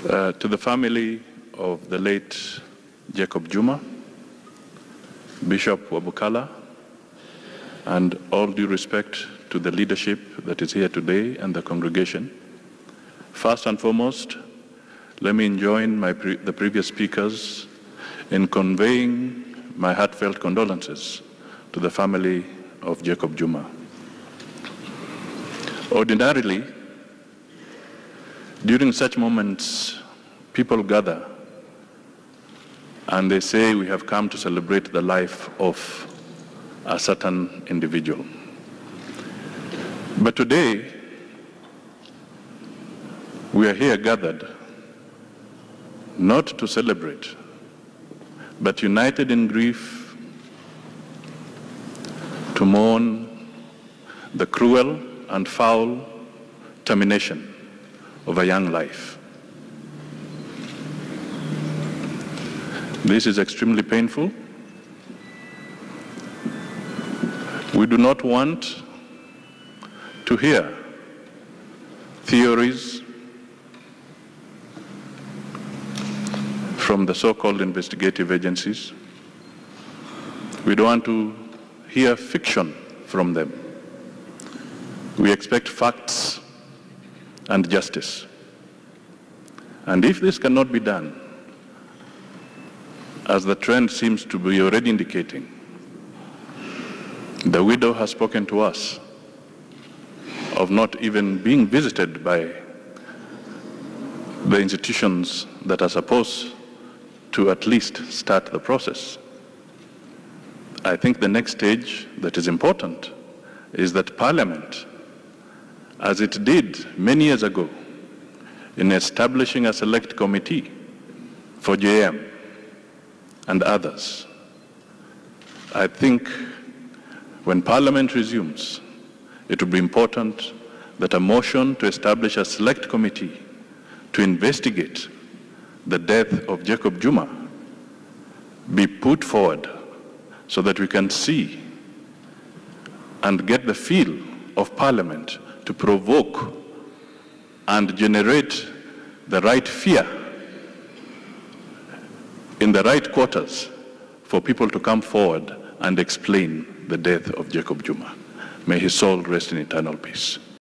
To the family of the late Jacob Juma, Bishop Wabukala, and all due respect to the leadership that is here today and the congregation. First and foremost, let me join the previous speakers in conveying my heartfelt condolences to the family of Jacob Juma. Ordinarily, during such moments, people gather and they say, we have come to celebrate the life of a certain individual. But today, we are here gathered not to celebrate, but united in grief to mourn the cruel and foul termination of a young life. This is extremely painful. We do not want to hear theories from the so-called investigative agencies. We don't want to hear fiction from them. We expect facts and justice. And if this cannot be done, as the trend seems to be already indicating, the widow has spoken to us of not even being visited by the institutions that are supposed to at least start the process. I think the next stage that is important is that Parliament, as it did many years ago in establishing a select committee for JM and others, I think when Parliament resumes, it will be important that a motion to establish a select committee to investigate the death of Jacob Juma be put forward so that we can see and get the feel of Parliament to provoke and generate the right fear in the right quarters for people to come forward and explain the death of Jacob Juma. May his soul rest in eternal peace.